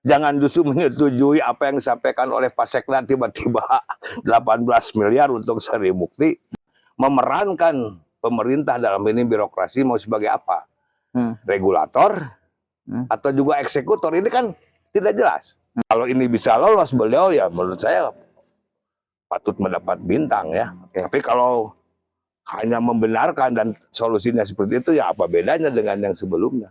Jangan justru menyetujui apa yang disampaikan oleh Pak Sekda tiba-tiba 18 miliar untuk Sari Mukti, memerankan pemerintah dalam ini birokrasi mau sebagai apa? Regulator atau juga eksekutor, ini kan tidak jelas. Kalau ini bisa lolos beliau ya menurut saya patut mendapat bintang ya. Tapi kalau hanya membenarkan dan solusinya seperti itu ya apa bedanya dengan yang sebelumnya?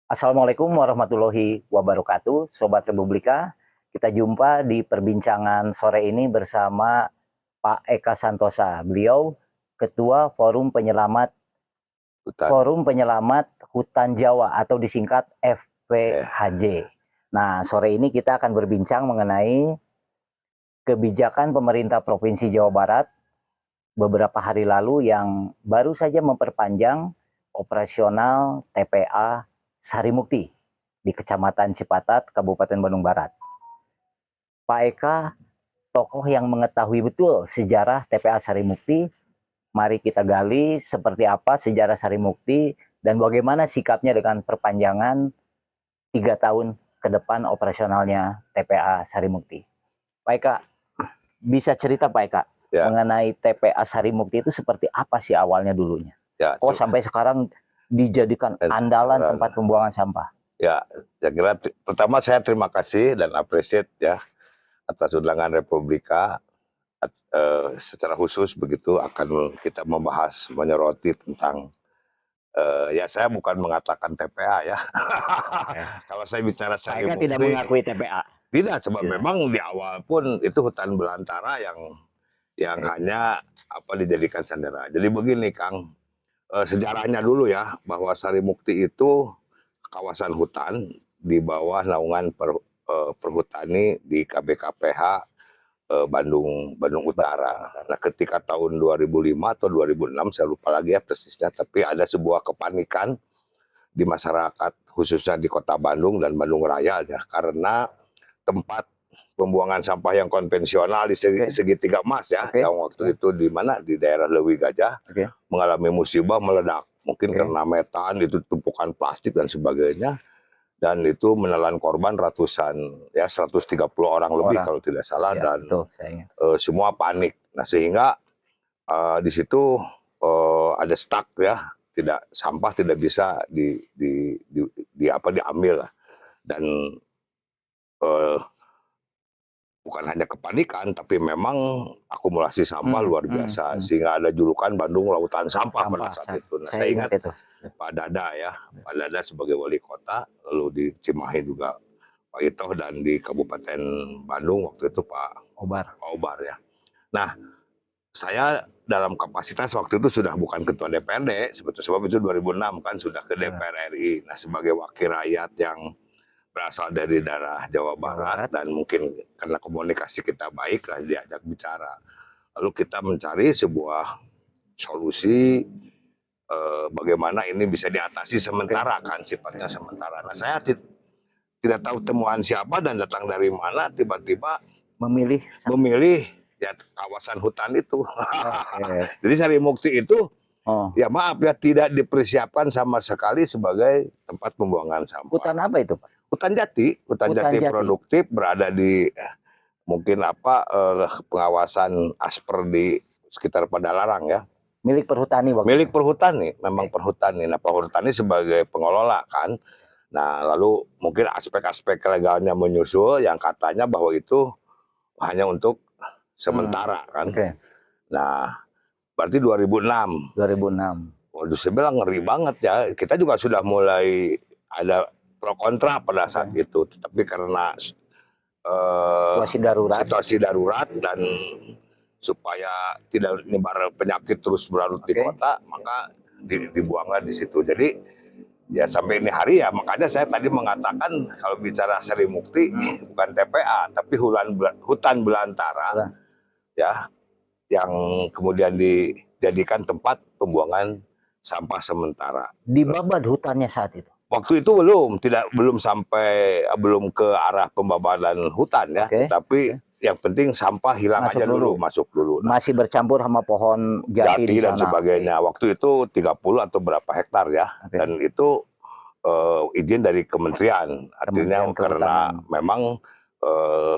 Assalamualaikum warahmatullahi wabarakatuh, Sobat Republika. Kita jumpa di perbincangan sore ini bersama Pak Eka Santosa. Beliau Ketua Forum Penyelamat Hutan Jawa atau disingkat FPHJ. Nah, sore ini kita akan berbincang mengenai kebijakan pemerintah Provinsi Jawa Barat beberapa hari lalu yang baru saja memperpanjang operasional TPA Sari Mukti di Kecamatan Cipatat, Kabupaten Bandung Barat. Pak Eka, tokoh yang mengetahui betul sejarah TPA Sari Mukti. Mari kita gali seperti apa sejarah Sari Mukti dan bagaimana sikapnya dengan perpanjangan 3 tahun ke depan operasionalnya TPA Sari Mukti. Pak Eka, bisa cerita Pak Eka mengenai TPA Sari Mukti itu seperti apa sih awalnya dulunya? Kok sampai sekarang dijadikan andalan tempat pembuangan sampah? Ya, saya kira pertama saya terima kasih dan appreciate ya atas undangan Republika. Secara khusus begitu akan kita membahas menyoroti tentang ya saya bukan mengatakan TPA ya. Kalau saya bicara Sari Mukti tidak mengakui TPA. Tidak, sebab memang di awal pun itu hutan belantara yang hanya dijadikan sandera. Jadi begini Kang, sejarahnya dulu ya, bahwa Sari Mukti itu kawasan hutan di bawah naungan perhutani di KBKPH Bandung Utara. Nah, ketika tahun 2005 atau 2006 saya lupa lagi ya persisnya, tapi ada sebuah kepanikan di masyarakat khususnya di Kota Bandung dan Bandung Raya ya, karena tempat pembuangan sampah yang konvensional di segitiga emas ya, yang waktu itu di mana di daerah Lewi Gajah mengalami musibah meledak, mungkin karena metan, itu tumpukan plastik dan sebagainya, dan itu menelan korban ratusan ya 130 orang lebih kalau tidak salah ya, dan semua panik. Nah sehingga di situ ada stuck ya, sampah tidak bisa diambil lah. Dan bukan hanya kepanikan, tapi memang akumulasi sampah luar biasa, sehingga ada julukan Bandung Lautan Sampah pada saat itu. Nah, saya ingat itu. Pak Dada ya, Pak Dada sebagai wali kota, lalu di Cimahi juga Pak Itoh, dan di Kabupaten Bandung waktu itu Pak Obar ya. Nah, saya dalam kapasitas waktu itu sudah bukan ketua DPRD, sebab itu 2006 kan sudah ke DPR RI. Nah, sebagai wakil rakyat yang berasal dari daerah Jawa Barat dan mungkin karena komunikasi kita baik lah diajak bicara. Lalu kita mencari sebuah solusi bagaimana ini bisa diatasi sementara kan, sifatnya sementara. Nah saya tidak tahu temuan siapa dan datang dari mana, tiba-tiba memilih ya kawasan hutan itu. Jadi Sari Mukti itu ya maaf ya tidak dipersiapkan sama sekali sebagai tempat pembuangan sampah. Hutan apa itu Pak? Hutan jati produktif, berada di mungkin pengawasan Asper di sekitar Padalarang ya. Milik perhutani waktu Milik perhutani, memang perhutani. Nah, perhutani sebagai pengelola kan. Nah, lalu mungkin aspek-aspek legalnya menyusul yang katanya bahwa itu hanya untuk sementara kan. Nah, berarti 2006. Waduh, saya bilang ngeri banget ya. Kita juga sudah mulai ada pro kontra pada saat itu, tapi karena situasi darurat dan supaya tidak menyebar penyakit terus berlarut di kota, maka dibuanglah di situ. Jadi ya sampai ini hari ya, makanya saya tadi mengatakan kalau bicara Sari Mukti bukan TPA tapi hutan belantara ya, yang kemudian dijadikan tempat pembuangan sampah sementara. Dibabat hutannya saat itu? Waktu itu belum sampai ke arah pembabadan hutan ya, tapi yang penting sampah hilang masuk dulu. Nah, masih bercampur sama pohon jati dan sebagainya. Waktu itu 30 atau berapa hektar ya, dan itu izin dari kementerian. Artinya Kementerian karena Kehutanan. memang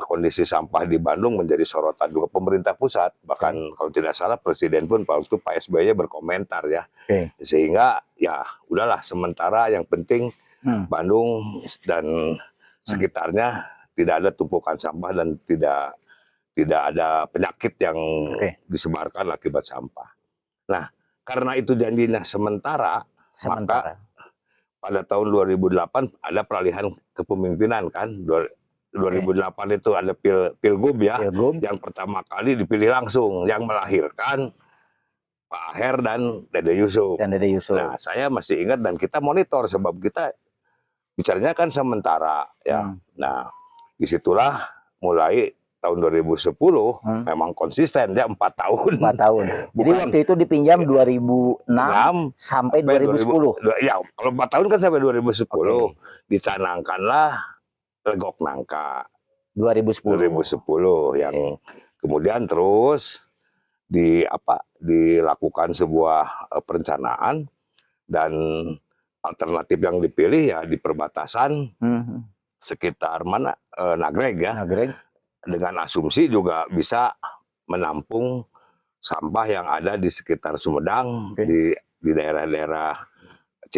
kondisi sampah di Bandung menjadi sorotan juga pemerintah pusat. Bahkan kalau tidak salah Presiden pun waktu itu Pak SBY berkomentar ya. Sehingga ya udahlah sementara yang penting Bandung dan sekitarnya tidak ada tumpukan sampah dan tidak ada penyakit yang disebarkan akibat sampah. Nah, karena itu janjinya sementara, maka pada tahun 2008 ada peralihan kepemimpinan kan. 2008 itu ada Pilgub ya, yang pertama kali dipilih langsung, yang melahirkan Pak Aher dan Dede Yusuf. Nah, saya masih ingat dan kita monitor sebab kita bicaranya kan sementara ya. Nah, disitulah mulai tahun 2010 memang konsisten dia 4 tahun. 4 tahun. Jadi waktu itu dipinjam 2006 sampai 2010. Ya, kalau 4 tahun kan sampai 2010. Dicanangkanlah Legok Nangka 2010 yang kemudian terus dilakukan sebuah perencanaan dan alternatif yang dipilih ya di perbatasan sekitar mana Nagreg ya. Dengan asumsi juga bisa menampung sampah yang ada di sekitar Sumedang, di daerah-daerah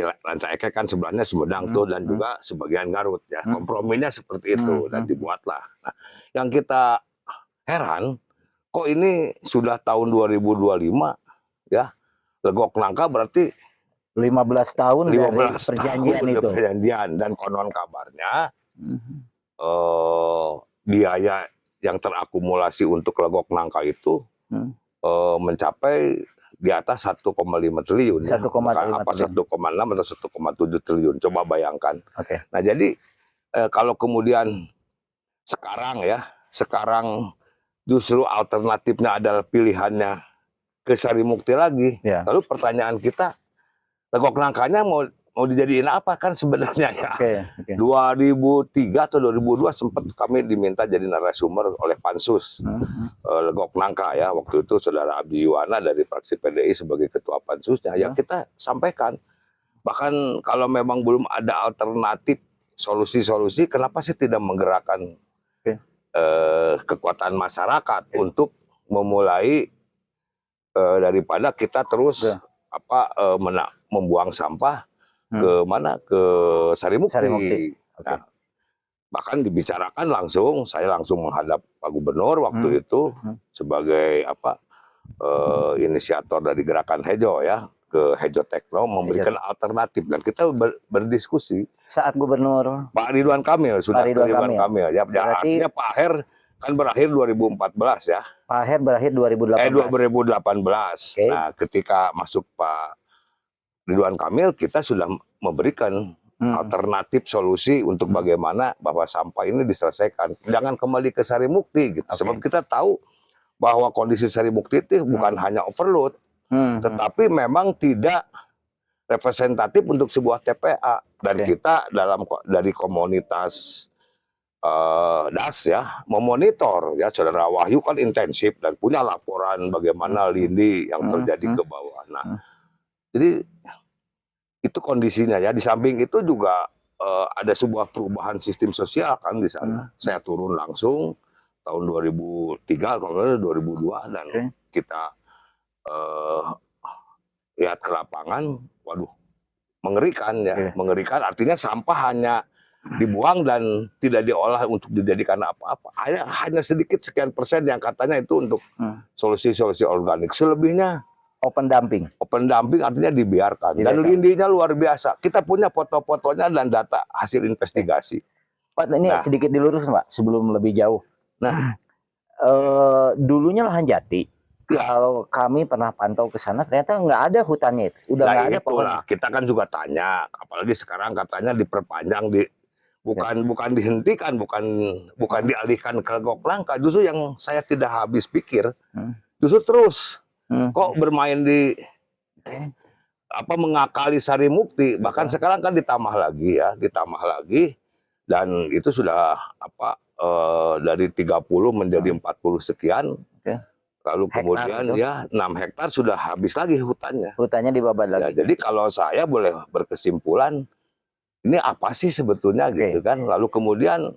Rancaekek kan sebelahnya Sumedang tuh dan juga sebagian Garut ya. Komprominya seperti itu dan dibuatlah. Nah, yang kita heran kok ini sudah tahun 2025 ya. Legok Nangka berarti 15 tahun dari perjanjian itu. Perjanjian dan konon kabarnya biaya yang terakumulasi untuk Legok Nangka itu mencapai di atas 1,5 triliun. 1,5 apa 1,6 atau 1,7 triliun. Coba bayangkan. Nah, jadi kalau kemudian sekarang justru alternatifnya adalah pilihannya ke Sarimukti lagi. Lalu pertanyaan kita, Legok Nangkanya mau dijadiin apa kan sebenarnya ya. 2003 atau 2002 sempat kami diminta jadi narasumber oleh Pansus Legok Nangka ya. Waktu itu Saudara Abdi Yuwana dari fraksi PDI sebagai ketua Pansusnya. Ya kita sampaikan. Bahkan kalau memang belum ada alternatif solusi-solusi, kenapa sih tidak menggerakkan kekuatan masyarakat untuk memulai daripada kita terus membuang sampah ke mana, ke Sarimukti. Nah, bahkan dibicarakan langsung, saya langsung menghadap Pak Gubernur waktu itu sebagai inisiator dari gerakan Hejo ya, ke Hejo Tekno memberikan alternatif dan kita berdiskusi. Saat Gubernur Pak Ridwan Kamil sudah Ridwan Kamil. Ya, artinya Pak Aher kan berakhir 2014 ya. Pak Aher berakhir 2018. 2018. Nah, ketika masuk Pak Ridwan Kamil, kita sudah memberikan alternatif solusi untuk bagaimana bahwa sampah ini diselesaikan. Jangan kembali ke Sarimukti gitu. Sebab kita tahu bahwa kondisi Sarimukti itu bukan hanya overload, tetapi memang tidak representatif untuk sebuah TPA. Dan kita dari komunitas DAS ya memonitor ya. Saudara Wahyu kan intensif dan punya laporan bagaimana lindi yang terjadi ke bawah. Nah, jadi itu kondisinya ya. Di samping itu juga ada sebuah perubahan sistem sosial kan di sana. Saya turun langsung tahun 2003 kalau 2002 dan kita lihat ke lapangan, waduh, mengerikan ya. Mengerikan artinya sampah hanya dibuang dan tidak diolah untuk dijadikan apa-apa. Hanya sedikit sekian persen yang katanya itu untuk solusi-solusi organik. Selebihnya open dumping. Open dumping artinya dibiarkan. Dan lindinya luar biasa. Kita punya foto-fotonya dan data hasil investigasi. Pak, ini sedikit dilurus Pak, sebelum lebih jauh. Nah, dulunya lahan jati. Kalau kami pernah pantau ke sana, ternyata nggak ada hutannya itu. Udah nggak ada pohonnya. Kita kan juga tanya, apalagi sekarang katanya diperpanjang, bukan dihentikan, bukan dialihkan ke Legok Nangka. Justru yang saya tidak habis pikir, justru terus. Kok bermain di mengakali Sarimukti, bahkan sekarang kan ditambah lagi dan itu sudah dari 30 menjadi 40 sekian. Lalu kemudian ya 6 hektar sudah habis lagi hutannya. Hutannya dibabat lagi. Ya, jadi kalau saya boleh berkesimpulan ini apa sih sebetulnya gitu kan. Lalu kemudian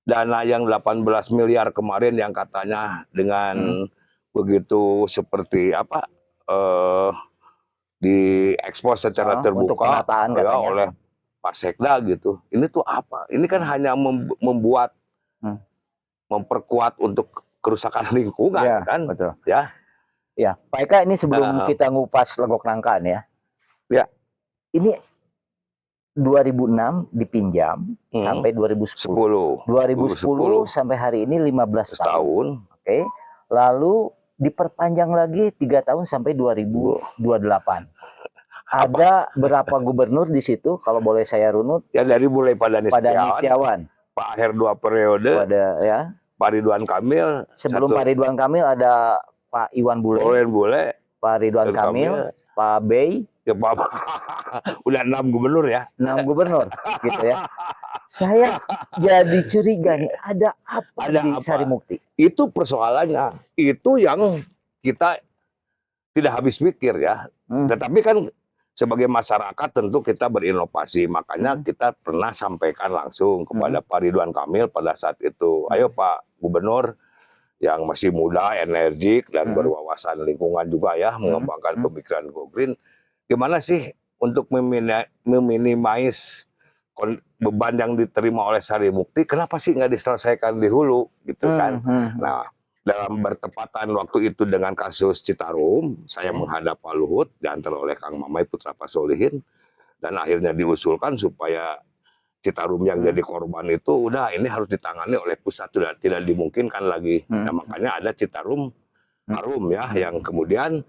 dana yang 18 miliar kemarin yang katanya dengan begitu seperti apa diekspos secara terbuka ya oleh Pak Sekda gitu. Ini tuh apa? Ini kan hanya membuat memperkuat untuk kerusakan lingkungan ya, kan. Betul. Ya. Ya, Pak Eka, ini sebelum kita ngupas Legok Nangka ya. Ya. Ini 2006 dipinjam sampai 2010. 2010 sampai hari ini 15 tahun. Oke. Lalu diperpanjang lagi 3 tahun sampai 2028. Ada berapa gubernur di situ kalau boleh saya runut? Ya dari mulai Pak Dani Setiawan, Pak Aher 2 periode, ya. Pak Ridwan Kamil. Sebelum Pak Ridwan Kamil ada Pak Iwan Bule, Pak Ridwan Kamil, Pak Bey. Ya, Pak, udah 6 gubernur ya. 6 gubernur, gitu ya. Saya jadi curiga nih, ada apa di Sarimukti? Itu persoalannya, itu yang kita tidak habis pikir ya. Tetapi kan sebagai masyarakat tentu kita berinovasi, makanya kita pernah sampaikan langsung kepada Pak Ridwan Kamil pada saat itu, ayo Pak Gubernur yang masih muda, energik dan berwawasan lingkungan juga ya, mengembangkan pemikiran go green, gimana sih untuk meminimais beban yang diterima oleh Sarimukti, kenapa sih nggak diselesaikan di hulu gitu kan? Nah, dalam bertepatan waktu itu dengan kasus Citarum, saya menghadap Pak Luhut diantar oleh Kang Mamai Putra Pak Solihin, dan akhirnya diusulkan supaya Citarum yang jadi korban itu udah ini harus ditangani oleh pusat, tidak dimungkinkan lagi. Nah, makanya ada Citarum Harum ya, yang kemudian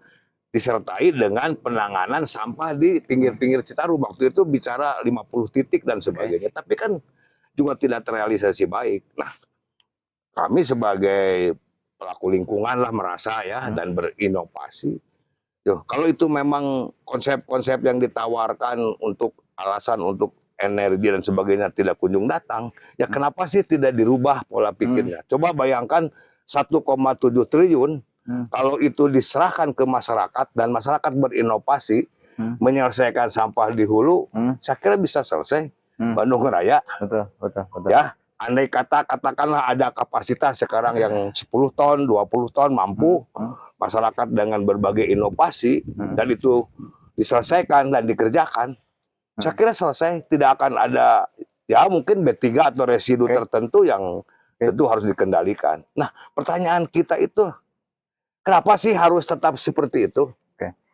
disertai dengan penanganan sampah di pinggir-pinggir Citarum. Waktu itu bicara 50 titik dan sebagainya, tapi kan juga tidak terrealisasi baik. Nah, kami sebagai pelaku lingkungan lah merasa ya dan berinovasi. Kalau itu memang konsep-konsep yang ditawarkan untuk alasan untuk energi dan sebagainya tidak kunjung datang, ya kenapa sih tidak dirubah pola pikirnya? Coba bayangkan 1,7 triliun kalau itu diserahkan ke masyarakat dan masyarakat berinovasi menyelesaikan sampah di hulu, saya kira bisa selesai Bandung Raya. Betul. Ya. Andai katakanlah ada kapasitas sekarang yang 10 ton, 20 ton mampu, masyarakat dengan berbagai inovasi dan itu diselesaikan dan dikerjakan, saya kira selesai. Tidak akan ada, ya mungkin B3 atau residu tertentu yang tentu harus dikendalikan. Nah, pertanyaan kita itu, kenapa sih harus tetap seperti itu?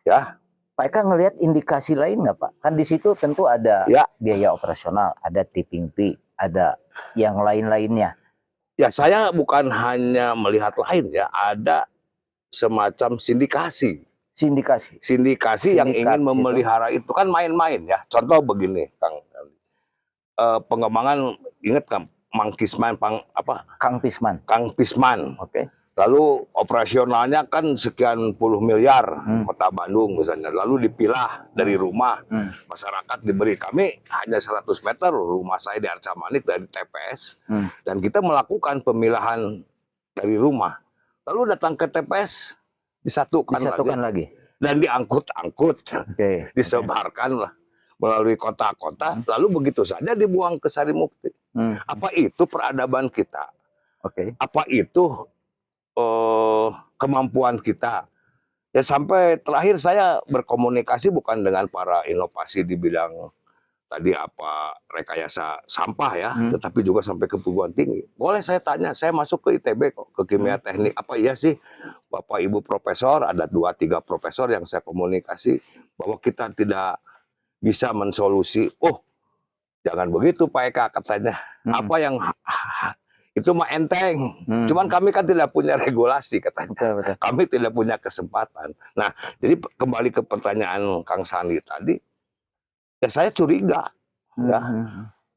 Ya. Pak Eka ngelihat indikasi lain nggak Pak? Kan di situ tentu ada biaya operasional, ada tipping fee, ada yang lain-lainnya. Ya, saya bukan hanya melihat lain ya, ada semacam sindikasi yang ingin memelihara itu kan main-main ya. Contoh begini, Kang, pengembangan, ingat kan Kang Pisman. Oke. Lalu operasionalnya kan sekian puluh miliar Kota Bandung misalnya. Lalu dipilah dari rumah, masyarakat diberi, kami hanya 100 meter rumah saya di Arca Manik dari TPS, dan kita melakukan pemilahan dari rumah. Lalu datang ke TPS, disatukan lagi. Dan diangkut-angkut, disebarkan lah melalui kota-kota, lalu begitu saja dibuang ke Sarimukti. Apa itu peradaban kita? Apa itu kemampuan kita? Ya, sampai terakhir saya berkomunikasi bukan dengan para inovasi di bidang tadi rekayasa sampah ya, tetapi juga sampai ke perguruan tinggi. Boleh saya tanya, saya masuk ke ITB kok, ke kimia teknik, apa iya sih Bapak Ibu profesor, ada 2-3 profesor yang saya komunikasi bahwa kita tidak bisa mensolusi. Oh, jangan begitu Pak Eka katanya. Apa yang itu mah enteng. Cuman kami kan tidak punya regulasi katanya. Betul. Kami tidak punya kesempatan. Nah, jadi kembali ke pertanyaan Kang Sandi tadi, ya saya curiga ya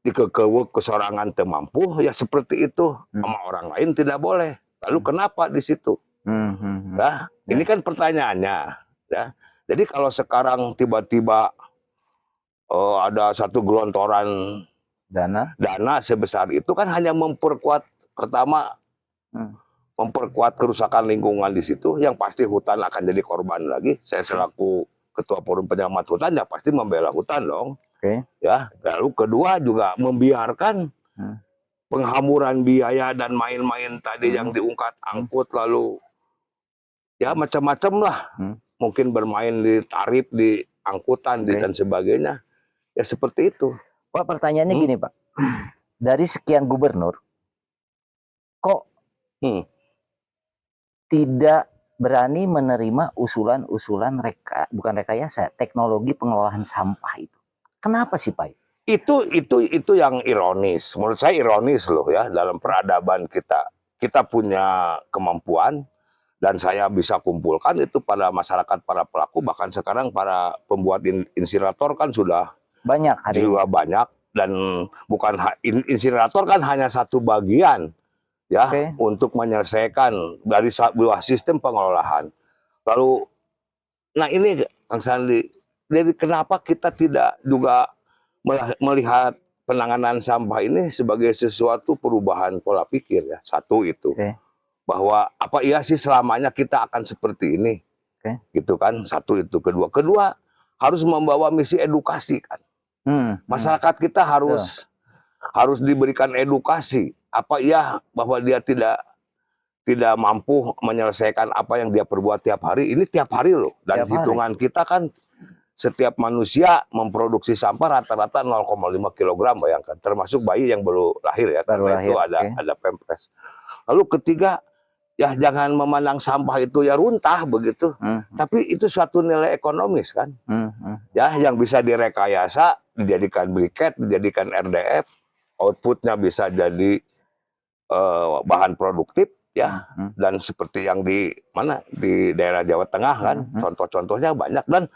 di kesorangan temampu ya seperti itu sama orang lain tidak boleh. Lalu kenapa di situ? Nah, ini kan pertanyaannya ya. Jadi kalau sekarang tiba-tiba ada satu gelontoran dana sebesar itu kan hanya memperkuat, pertama memperkuat kerusakan lingkungan di situ, yang pasti hutan akan jadi korban lagi. Saya selaku Ketua Forum Penyelamat Hutan ya pasti membela hutan dong. Ya, lalu kedua juga membiarkan penghamburan biaya dan main-main tadi yang diungkat angkut lalu ya macam-macam lah. Mungkin bermain di tarif, di angkutan, dan sebagainya. Ya seperti itu. Pak, pertanyaannya gini Pak, dari sekian gubernur, kok tidak berani menerima usulan-usulan bukan rekayasa, teknologi pengelolaan sampah itu? Kenapa sih Pak? Itu yang ironis. Menurut saya ironis loh ya, dalam peradaban kita. Kita punya kemampuan dan saya bisa kumpulkan itu pada masyarakat, para pelaku, bahkan sekarang para pembuat insinerator kan sudah banyak dan bukan insinerator kan hanya satu bagian ya untuk menyelesaikan dari sebuah sistem pengelolaan. Lalu nah ini Kang Sandi, jadi kenapa kita tidak juga melihat penanganan sampah ini sebagai sesuatu perubahan pola pikir ya. Satu itu. Bahwa apa iya sih selamanya kita akan seperti ini. Gitu kan. Satu itu. Kedua harus membawa misi edukasi kan. Masyarakat kita harus diberikan edukasi. Apa iya bahwa dia tidak mampu menyelesaikan apa yang dia perbuat tiap hari. Ini tiap hari loh. Dan hitungan kita kan setiap manusia memproduksi sampah rata-rata 0,5 kg, bayangkan, termasuk bayi yang baru lahir ya, karena itu ada pempres. Lalu ketiga, ya jangan memandang sampah itu ya runtah begitu, tapi itu suatu nilai ekonomis kan, ya yang bisa direkayasa, dijadikan briket, dijadikan RDF, outputnya bisa jadi bahan produktif ya, dan seperti yang di daerah Jawa Tengah kan, contoh-contohnya banyak dan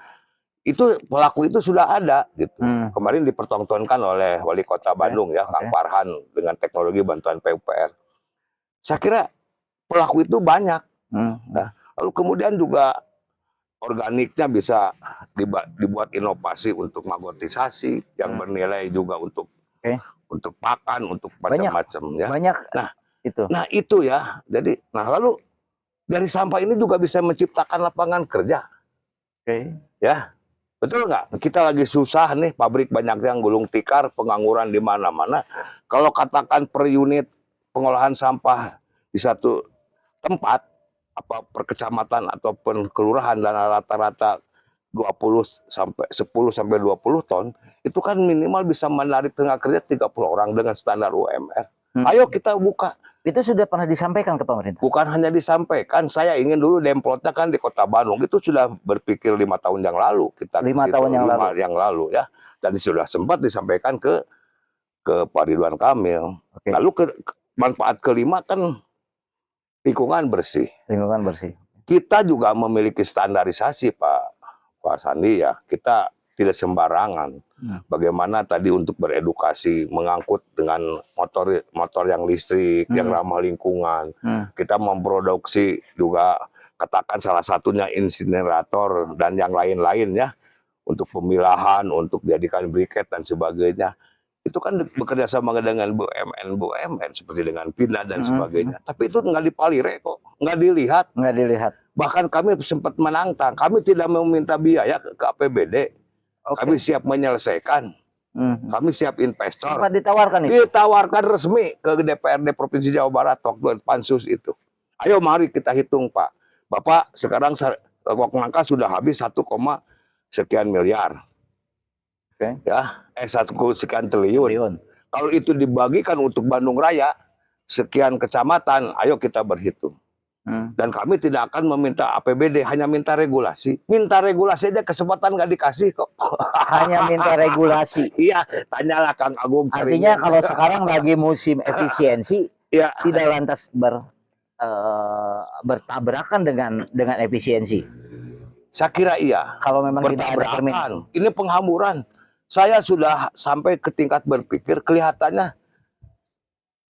itu pelaku itu sudah ada gitu. Kemarin dipertontonkan oleh Wali Kota Bandung ya, Kang Farhan dengan teknologi bantuan PUPR. Saya kira pelaku itu banyak. Nah, lalu kemudian juga organiknya bisa dibuat inovasi untuk magotisasi yang bernilai juga untuk pakan, untuk macam-macam ya. Nah itu ya. Jadi lalu dari sampah ini juga bisa menciptakan lapangan kerja. Ya. Betul nggak? Kita lagi susah nih, pabrik banyak yang gulung tikar, pengangguran di mana-mana. Kalau katakan per unit pengolahan sampah di satu tempat, apa per kecamatan ataupun kelurahan dan rata-rata 10 sampai 20 ton, itu kan minimal bisa menarik tenaga kerja 30 orang dengan standar UMR. Ayo kita buka. Itu sudah pernah disampaikan ke pemerintah? Bukan hanya disampaikan, saya ingin dulu demplotnya kan di Kota Bandung. Itu sudah berpikir 5 tahun yang lalu. 5 tahun yang lalu ya. Dan sudah sempat disampaikan ke Pak Ridwan Kamil. Lalu manfaat kelima kan lingkungan bersih. Lingkungan bersih. Kita juga memiliki standarisasi Pak Sandi ya. Kita tidak sembarangan. Bagaimana tadi untuk beredukasi, mengangkut dengan motor yang listrik, yang ramah lingkungan. Kita memproduksi juga, katakan salah satunya insinerator dan yang lain-lain ya, untuk pemilahan, untuk dijadikan briket dan sebagainya. Itu kan bekerja sama dengan BUMN seperti dengan PINA dan sebagainya. Tapi itu nggak dipalire kok, nggak dilihat. Bahkan kami sempat menantang, kami tidak meminta biaya ke APBD. Kami siap menyelesaikan. Kami siap investor. Sempat ditawarkan itu? Ditawarkan resmi ke DPRD Provinsi Jawa Barat waktu pansus itu. Ayo mari kita hitung Pak. Bapak sekarang nangka sudah habis 1, sekian miliar. Ya, 1 sekian triliun. Kalau itu dibagikan untuk Bandung Raya, sekian kecamatan, ayo kita berhitung. Dan kami tidak akan meminta APBD, hanya minta regulasi. Minta regulasi aja kesempatan nggak dikasih kok. Hanya minta regulasi. Iya, tanyalah Kang Agung. Artinya kalau sekarang lagi musim efisiensi, tidak lantas bertabrakan dengan efisiensi. Saya kira iya. Kalau memang bertabrakan, ini penghamburan. Saya sudah sampai ke tingkat berpikir, kelihatannya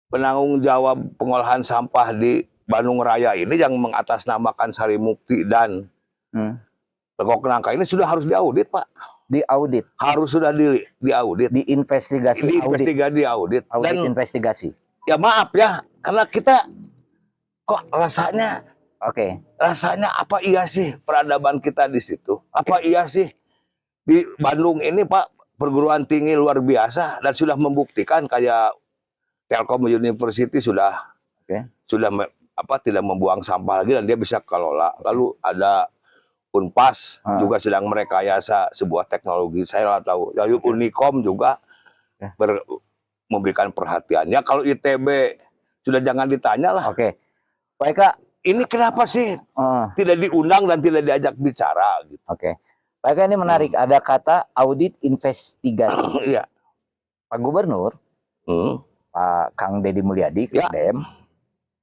penanggung jawab pengolahan sampah di Bandung Raya ini yang mengatasnamakan Sarimukti dan Legok Nangka ini sudah harus diaudit, Pak. Diaudit. Harus sudah diaudit. Diinvestigasi. Diaudit. Dan investigasi. Ya maaf ya, karena kita kok rasanya, rasanya apa iya sih peradaban kita di situ? Apa iya sih di Bandung ini, Pak, perguruan tinggi luar biasa dan sudah membuktikan kayak Telkom University sudah tidak membuang sampah lagi dan dia bisa kelola. Lalu ada Unpas juga sedang merekayasa sebuah teknologi, saya tahu. Lalu Unicom juga memberikan perhatian. Ya kalau ITB sudah jangan ditanya lah. Pak Eka, ini kenapa sih tidak diundang dan tidak diajak bicara? Gitu. Pak Eka, ini menarik. Ada kata audit investigasi. Iya. Pak Gubernur, Pak Kang Deddy Mulyadi, KDM,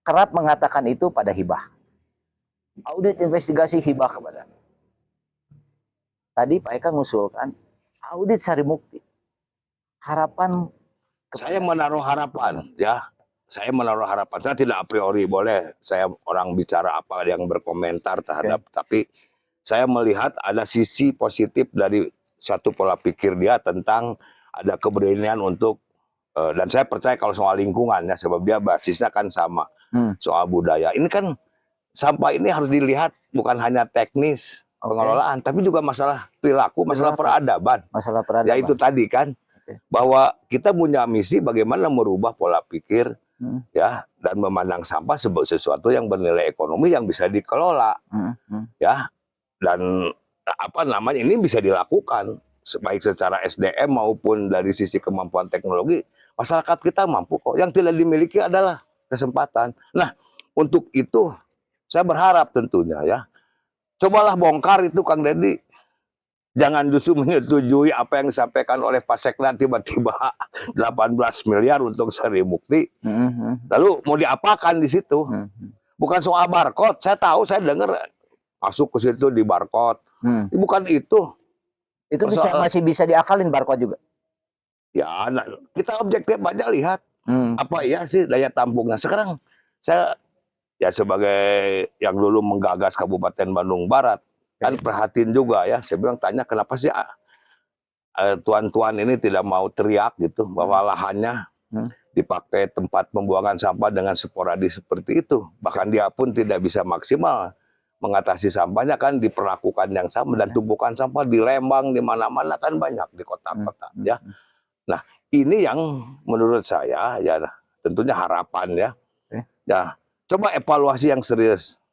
kerap mengatakan itu pada hibah. Audit investigasi hibah kepada. Tadi Pak Eka ngusulkan audit Sarimukti. Harapan. Saya menaruh harapan, ya. Saya menaruh harapan. Saya tidak a priori boleh. Saya orang bicara apa yang berkomentar terhadap. Tapi saya melihat ada sisi positif dari satu pola pikir dia tentang ada keberanian untuk dan saya percaya kalau soal lingkungan ya, sebab dia basisnya kan sama soal budaya. Ini kan sampah ini harus dilihat bukan hanya teknis pengelolaan, tapi juga masalah perilaku, masalah peradaban. Ya itu tadi kan, bahwa kita punya misi bagaimana merubah pola pikir ya dan memandang sampah sebagai sesuatu yang bernilai ekonomi yang bisa dikelola ya, dan apa namanya ini bisa dilakukan baik secara SDM maupun dari sisi kemampuan teknologi. Masyarakat kita mampu kok. Yang tidak dimiliki adalah kesempatan. Nah, untuk itu saya berharap tentunya ya, cobalah bongkar itu Kang Deddy. Jangan justru menyetujui apa yang disampaikan oleh Pak Sekda tiba-tiba 18 miliar untuk Sarimukti. Lalu mau diapakan di situ? Bukan soal barcode. Saya tahu, saya dengar masuk ke situ di barcode. Bukan itu. Itu masih bisa diakalin barcode juga. Ya, nah, kita objektif aja lihat apa ya sih daya tampungnya. Sekarang saya ya sebagai yang dulu menggagas Kabupaten Bandung Barat kan perhatiin juga ya. Saya bilang tanya kenapa sih tuan-tuan ini tidak mau teriak gitu bahwa lahannya dipakai tempat pembuangan sampah dengan sporadis seperti itu. Bahkan dia pun tidak bisa maksimal mengatasi sampahnya kan diperlakukan yang sama dan tumpukan sampah di Lembang di mana-mana kan banyak di kota-kota ya. Nah, ini yang menurut saya ya tentunya harapan ya. Ya, coba evaluasi yang serius.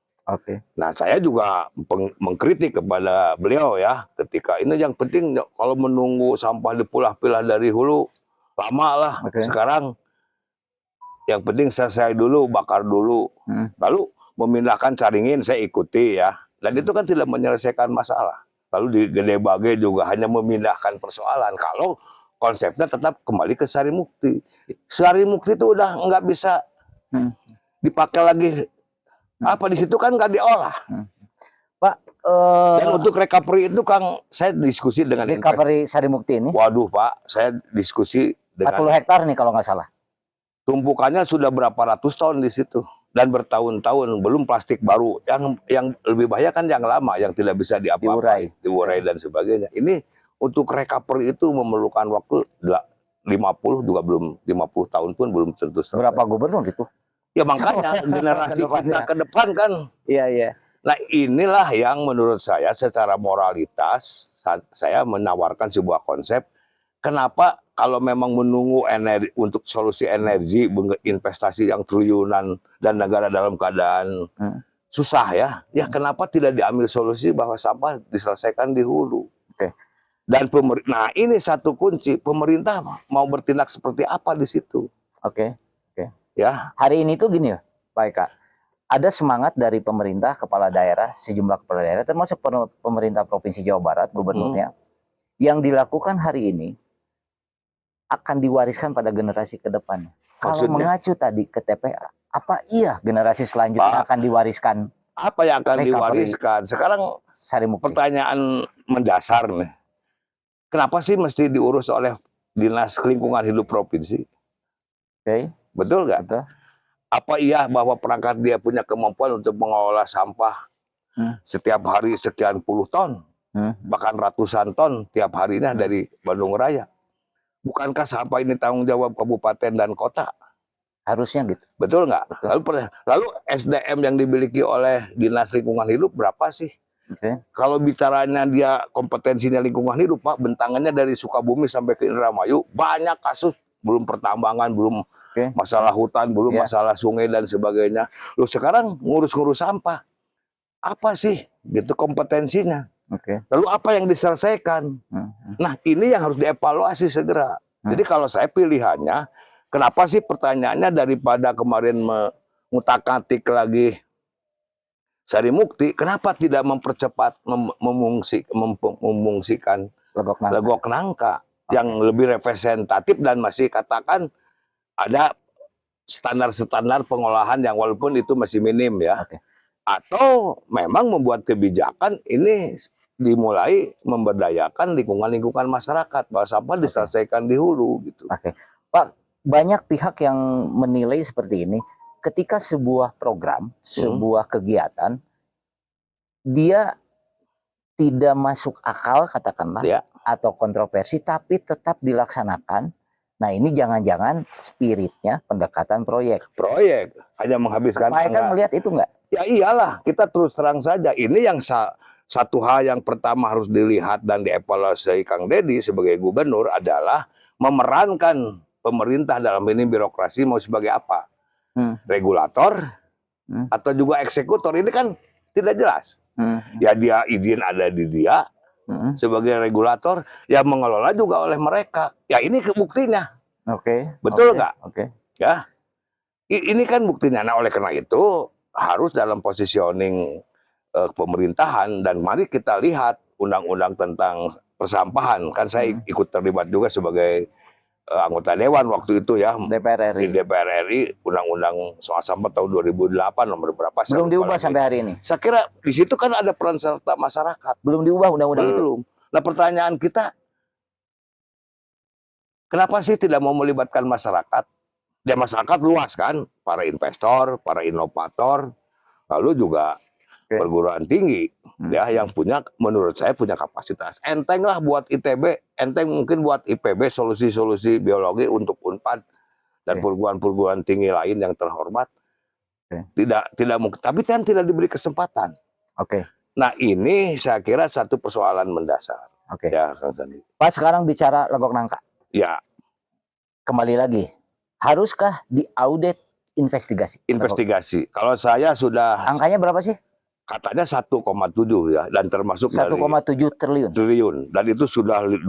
Nah, saya juga mengkritik kepada beliau ya, ketika ini yang penting kalau menunggu sampah dipilah-pilah dari hulu lama lah. Sekarang yang penting selesai dulu, bakar dulu. Lalu memindahkan Caringin saya ikuti ya. Dan itu kan tidak menyelesaikan masalah. Lalu di Gede Bage juga hanya memindahkan persoalan. Kalau konsepnya tetap kembali ke Sarimukti. Sarimukti itu udah nggak bisa dipakai lagi. Apa di situ kan nggak diolah. Pak. Dan untuk recovery itu Kang, saya diskusi dengan recovery Sarimukti ini. Waduh Pak, saya diskusi dengan 40 hektar nih kalau nggak salah. Tumpukannya sudah berapa ratus ton di situ dan bertahun-tahun belum plastik baru. Yang lebih bahaya kan yang lama yang tidak bisa diurai dan sebagainya. Ini untuk recovery itu memerlukan waktu 50 juga belum 50 tahun pun belum tentu selesai. Berapa gubernur itu? Ya makanya generasi kita ke depan kan. Iya. Nah inilah yang menurut saya secara moralitas saya menawarkan sebuah konsep. Kenapa kalau memang menunggu energi untuk solusi energi investasi yang triliunan dan negara dalam keadaan susah ya kenapa tidak diambil solusi bahwa sampah diselesaikan di hulu? Dan nah ini satu kunci, pemerintah mau bertindak seperti apa di situ. Ya. Hari ini tuh gini ya Pak Eka, ada semangat dari pemerintah, kepala daerah, sejumlah kepala daerah termasuk pemerintah Provinsi Jawa Barat, gubernurnya, yang dilakukan hari ini akan diwariskan pada generasi ke depan. Kalau mengacu tadi ke TPA, apa iya generasi selanjutnya akan diwariskan? Apa yang akan diwariskan? Sekarang pertanyaan mendasar nih. Kenapa sih mesti diurus oleh Dinas Lingkungan Hidup Provinsi? Betul nggak? Apa iya bahwa perangkat dia punya kemampuan untuk mengelola sampah setiap hari sekian puluh ton, bahkan ratusan ton tiap harinya dari Bandung Raya? Bukankah sampah ini tanggung jawab kabupaten dan kota? Harusnya gitu. Betul nggak? Lalu SDM yang dimiliki oleh Dinas Lingkungan Hidup berapa sih? Kalau bicaranya dia kompetensinya lingkungan hidup, Pak, bentangannya dari Sukabumi sampai ke Indramayu, banyak kasus, belum pertambangan, belum masalah hutan, belum masalah sungai dan sebagainya. Loh sekarang ngurus-ngurus sampah, apa sih gitu kompetensinya? Lalu apa yang diselesaikan? Nah ini yang harus dievaluasi segera. Jadi kalau saya pilihannya, kenapa sih pertanyaannya daripada kemarin mengutak-atik lagi Sari Mukti, kenapa tidak mempercepat memungsikan Legok Nangka yang lebih representatif dan masih katakan ada standar-standar pengolahan yang walaupun itu masih minim ya. Atau memang membuat kebijakan ini dimulai memberdayakan lingkungan-lingkungan masyarakat bahwa sampah diselesaikan di hulu gitu. Pak, banyak pihak yang menilai seperti ini. Ketika sebuah program, sebuah kegiatan, dia tidak masuk akal katakanlah, atau kontroversi, tapi tetap dilaksanakan. Nah ini jangan-jangan spiritnya pendekatan proyek. Hanya menghabiskan anggaran. Pak kan melihat itu nggak? Ya iyalah, kita terus terang saja. Ini yang satu hal yang pertama harus dilihat dan dievaluasi Kang Deddy sebagai gubernur adalah memerankan pemerintah dalam ini birokrasi mau sebagai apa? Regulator atau juga eksekutor, ini kan tidak jelas. Ya dia izin ada di dia sebagai regulator, ya mengelola juga oleh mereka. Ya ini buktinya. Betul nggak? Ya, ini kan buktinya. Nah oleh karena itu harus dalam positioning pemerintahan, dan mari kita lihat undang-undang tentang persampahan. Kan saya ikut terlibat juga sebagai anggota dewan waktu itu ya, DPR RI. Di DPR RI, undang-undang soal sampah tahun 2008 nomor berapa? Belum diubah sampai hari ini. Saya kira di situ kan ada peran serta masyarakat. Belum diubah undang-undang itu. Belum. Nah pertanyaan kita, kenapa sih tidak mau melibatkan masyarakat? Ya masyarakat luas kan, para investor, para inovator, lalu juga perguruan tinggi ya yang punya, menurut saya punya kapasitas. Enteng lah buat ITB, enteng mungkin buat IPB, solusi-solusi biologi untuk Unpad dan perguruan-perguruan tinggi lain yang terhormat. Tidak mungkin, tapi kan tidak diberi kesempatan. Nah ini saya kira satu persoalan mendasar. Ya Kang Sandi. Pak sekarang bicara Legok Nangka. Ya. Kembali lagi, haruskah diaudit investigasi? Investigasi. Kalau saya sudah. Angkanya berapa sih? Katanya 1,7 ya, dan termasuk 1,7 triliun. Dan itu sudah 25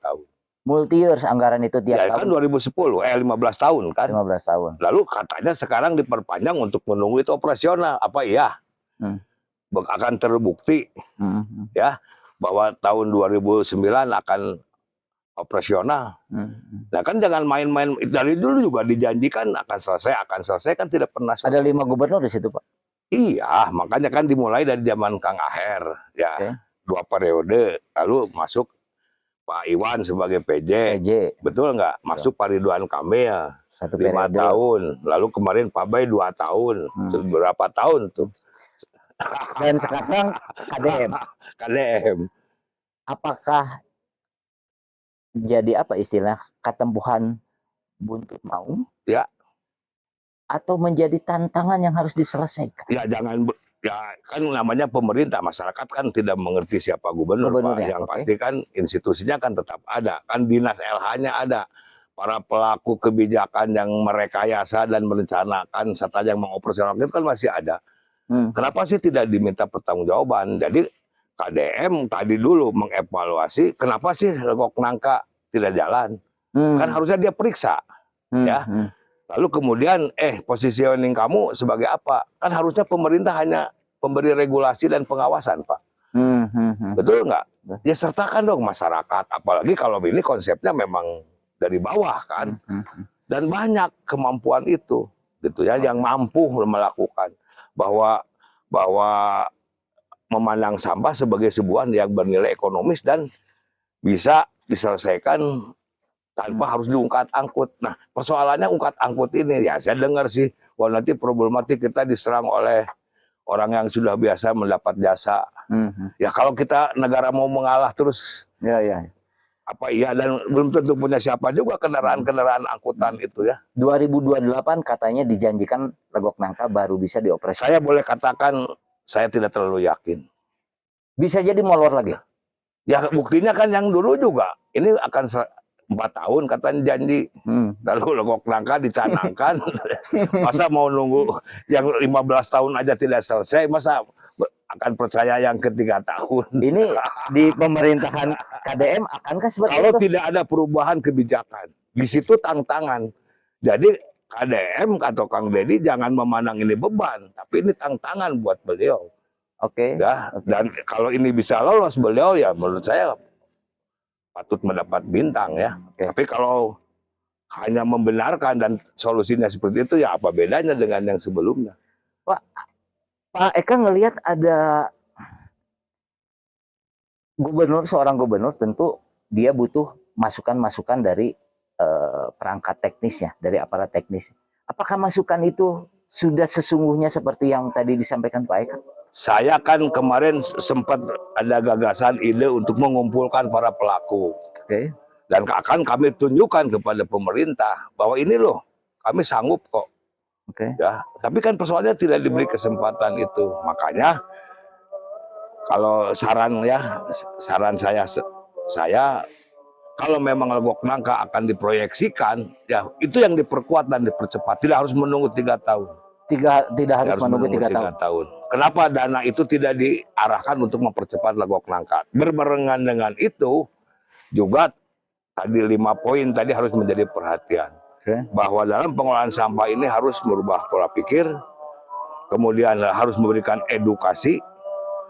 tahun. Multi years anggaran itu tiap tahun. Ya kan 2010, 15 tahun kan. 15 tahun. Lalu katanya sekarang diperpanjang untuk menunggu itu operasional. Apa iya? Akan terbukti ya bahwa tahun 2009 akan operasional. Nah kan jangan main-main, dari dulu juga dijanjikan akan selesai kan tidak pernah selesai. Ada 5 gubernur di situ, Pak. Iya, makanya kan dimulai dari zaman Kang Aher, ya 2 periode, lalu masuk Pak Iwan sebagai PJ. Betul nggak? Masuk Pak Ridwan Kamil 5 tahun, lalu kemarin Pak Bay 2 tahun, berapa tahun tuh? Dan sekarang KDM. Apakah jadi apa istilah ketempuhan buntut maung? Ya. Atau menjadi tantangan yang harus diselesaikan? Ya jangan, ya kan namanya pemerintah, masyarakat kan tidak mengerti siapa gubernur, Pak. Yang pasti kan institusinya kan tetap ada, kan dinas LH-nya ada, para pelaku kebijakan yang merekayasa dan merencanakan serta yang mengoperasionalkan itu kan masih ada. Kenapa sih tidak diminta pertanggungjawaban? Jadi KDM tadi dulu mengevaluasi kenapa sih Legok Nangka tidak jalan, kan harusnya dia periksa, ya. Lalu kemudian, positioning kamu sebagai apa? Kan harusnya pemerintah hanya memberi regulasi dan pengawasan, Pak. Betul nggak? Ya sertakan dong masyarakat. Apalagi kalau ini konsepnya memang dari bawah kan. Dan banyak kemampuan itu, gitu ya, yang mampu melakukan. Bahwa memandang sampah sebagai sebuah yang bernilai ekonomis dan bisa diselesaikan tanpa harus diungkat-angkut. Nah, persoalannya ungkat-angkut ini, ya saya dengar sih, wah nanti problematik kita diserang oleh orang yang sudah biasa mendapat jasa. Ya kalau kita negara mau mengalah terus, apa iya, dan belum tentu punya siapa juga kendaraan-kendaraan angkutan itu ya. 2028 katanya dijanjikan Legok Nangka baru bisa dioperasikan. Saya boleh katakan, saya tidak terlalu yakin. Bisa jadi molor lagi. Ya buktinya kan yang dulu juga ini akan 4 tahun katanya janji. Lalu Legok Nangka dicanangkan. Masa mau nunggu yang 15 tahun aja tidak selesai, masa akan percaya yang ke-3 tahun? Ini di pemerintahan KDM akankah seperti Kalau itu? tidak ada perubahan kebijakan, di situ tantangan. Jadi KDM atau Kang Deddy jangan memandang ini beban, tapi ini tantangan buat beliau. Oke. Ya, dan kalau ini bisa lolos beliau, ya menurut saya patut mendapat bintang ya. Tapi kalau hanya membenarkan dan solusinya seperti itu, ya apa bedanya dengan yang sebelumnya? Pak Eka ngelihat ada seorang gubernur, tentu dia butuh masukan-masukan dari perangkat teknisnya, dari aparat teknis. Apakah masukan itu sudah sesungguhnya seperti yang tadi disampaikan Pak Eka? Saya kan kemarin sempat ada gagasan ide untuk mengumpulkan para pelaku. Dan akan kami tunjukkan kepada pemerintah bahwa ini loh, kami sanggup kok. Ya, tapi kan persoalannya tidak diberi kesempatan itu. Makanya kalau saran saya kalau memang Legok Nangka akan diproyeksikan, ya itu yang diperkuat dan dipercepat. Tidak harus menunggu 3 tahun. Tidak harus menunggu 3 tahun. Kenapa dana itu tidak diarahkan untuk mempercepat Legok Nangka? Berbarengan dengan itu juga tadi 5 poin tadi harus menjadi perhatian. Bahwa dalam pengelolaan sampah ini harus merubah pola pikir, kemudian harus memberikan edukasi,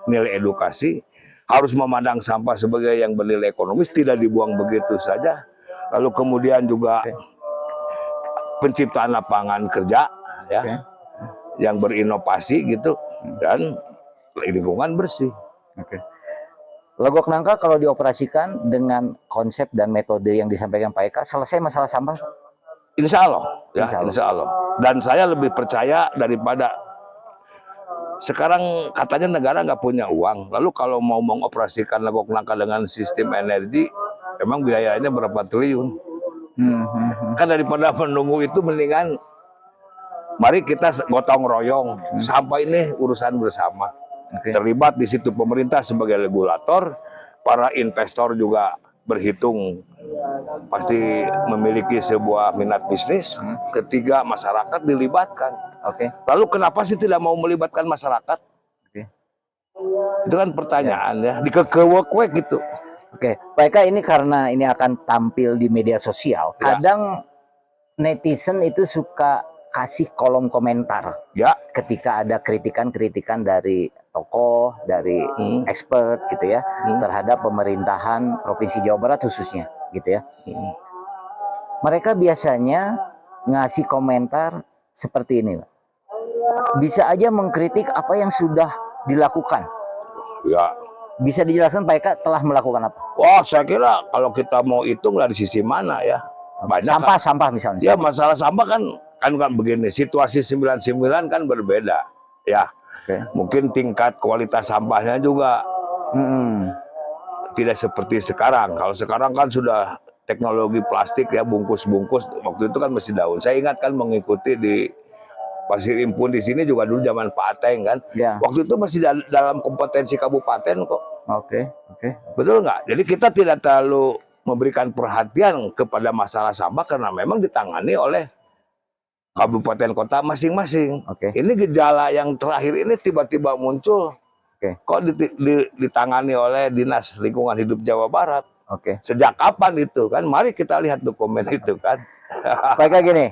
nilai edukasi, harus memandang sampah sebagai yang bernilai ekonomis, tidak dibuang begitu saja. Lalu kemudian juga penciptaan lapangan kerja, ya, yang berinovasi gitu, dan lingkungan bersih. Legok Nangka kalau dioperasikan dengan konsep dan metode yang disampaikan Pak Eka, selesai masalah sampah? Insya Allah, ya, insya Allah. Dan saya lebih percaya daripada sekarang katanya negara nggak punya uang. Lalu kalau mau mengoperasikan Legok Nangka dengan sistem energi, emang biayanya berapa triliun? Kan daripada menunggu itu mendingan mari kita gotong royong. Sampah ini urusan bersama. Terlibat di situ pemerintah sebagai regulator, para investor juga berhitung pasti memiliki sebuah minat bisnis. Ketiga, masyarakat dilibatkan. Lalu kenapa sih tidak mau melibatkan masyarakat? Itu kan pertanyaan ya, dikekewek gitu. Pak Eka, ini karena ini akan tampil di media sosial, kadang netizen itu suka kasih kolom komentar ketika ada kritikan-kritikan dari tokoh, dari expert gitu ya, terhadap pemerintahan Provinsi Jawa Barat khususnya gitu ya. Mereka biasanya ngasih komentar seperti ini, Pak. Bisa aja mengkritik apa yang sudah dilakukan. Ya. Bisa dijelaskan Pak Eka telah melakukan apa? Wah, saya kira kalau kita mau hitung dari sisi mana ya. Banyak sampah misalnya. Ya, masalah sampah kan begini, situasi 99 kan berbeda ya. Mungkin tingkat kualitas sampahnya juga tidak seperti sekarang. Kalau sekarang kan sudah teknologi plastik ya, bungkus-bungkus. Waktu itu kan masih daun. Saya ingat kan mengikuti di Pasir Impun di sini juga dulu zaman Pak Ateng kan. Waktu itu masih dalam kompetensi kabupaten kok. Betul nggak? Jadi kita tidak terlalu memberikan perhatian kepada masalah sampah karena memang ditangani oleh kabupaten kota masing-masing. Ini gejala yang terakhir ini tiba-tiba muncul. Kok ditangani oleh Dinas Lingkungan Hidup Jawa Barat? Sejak kapan itu kan? Mari kita lihat dokumen itu kan. Pak Eka gini,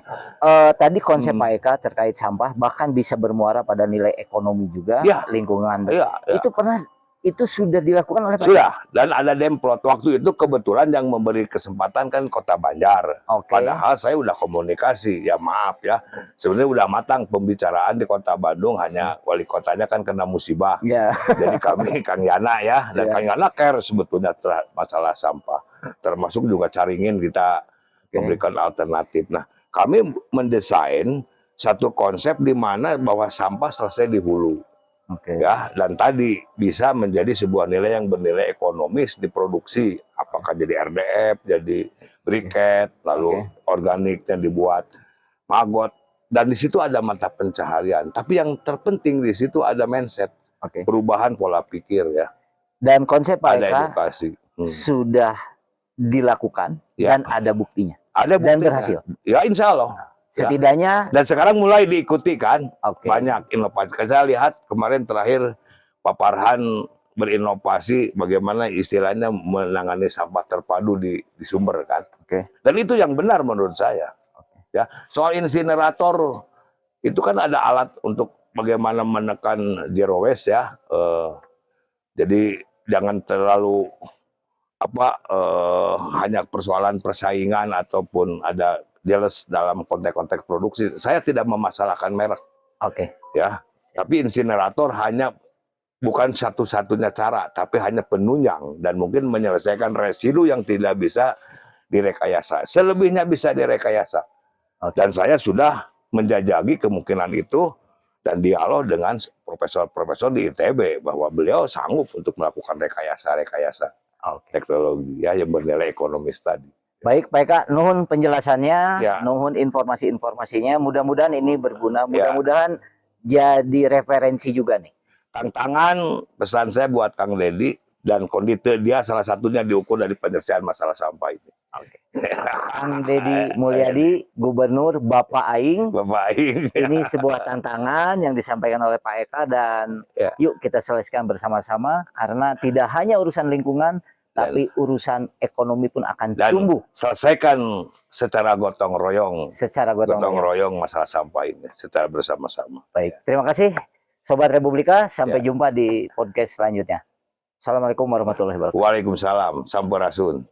tadi konsep Pak Eka terkait sampah bahkan bisa bermuara pada nilai ekonomi juga, lingkungan. Itu sudah dilakukan oleh Pak Eka? Sudah, dan ada Demplot. Waktu itu kebetulan yang memberi kesempatan kan Kota Banjar. Padahal saya udah komunikasi, ya maaf ya. Sebenarnya udah matang pembicaraan di Kota Bandung, hanya wali kotanya kan kena musibah. Jadi kami, Kang Yana ya, dan Kang Yana care sebetulnya masalah sampah. Termasuk juga Caringin kita memberikan alternatif. Nah, kami mendesain satu konsep di mana bahwa sampah selesai di hulu. Ya, dan tadi bisa menjadi sebuah nilai yang bernilai ekonomis diproduksi, apakah jadi RDF, jadi briket, lalu organiknya dibuat maggot, dan di situ ada mata pencaharian. Tapi yang terpenting di situ ada mindset, perubahan pola pikir ya. Dan konsep Pak ada Eka edukasi. sudah dilakukan Ya. dan ada buktinya. Ada buktinya. Dan berhasil. Ya insya Allah. Setidaknya. Dan sekarang mulai diikuti kan, Okay. banyak inovasi. Saya lihat kemarin terakhir Pak Farhan berinovasi bagaimana istilahnya menangani sampah terpadu di sumber kan. Okay. Dan itu yang benar menurut saya. Okay. Ya, soal insinerator itu kan ada alat untuk bagaimana menekan zero waste ya. Jadi jangan terlalu hanya persoalan persaingan ataupun ada jelas dalam konteks-konteks produksi. Saya tidak memasalahkan merek. Oke. Ya, tapi insinerator hanya bukan satu-satunya cara, tapi hanya penunjang dan mungkin menyelesaikan residu yang tidak bisa direkayasa. Selebihnya bisa direkayasa. Dan saya sudah menjajaki kemungkinan itu dan dialog dengan profesor-profesor di ITB bahwa beliau sanggup untuk melakukan rekayasa teknologi ya yang bernilai ekonomis tadi. Baik, Pak Eka, nuhun penjelasannya, nuhun informasi-informasinya. Mudah-mudahan ini berguna, mudah-mudahan jadi referensi juga nih. Tantangan pesan saya buat Kang Deddy dan kondite dia salah satunya diukur dari penyelesaian masalah sampah ini. Oke. Kang Deddy Mulyadi, Gubernur Bapak Aing. Bapak Aing. Ini sebuah tantangan yang disampaikan oleh Pak Eka dan yuk kita selesaikan bersama-sama karena tidak hanya urusan lingkungan, tapi urusan ekonomi pun akan tumbuh. Selesaikan secara gotong royong. Secara gotong royong masalah sampah ini secara bersama-sama. Baik, terima kasih Sobat Republika. Sampai jumpa di podcast selanjutnya. Assalamualaikum warahmatullahi wabarakatuh. Waalaikumsalam. Sampurasun.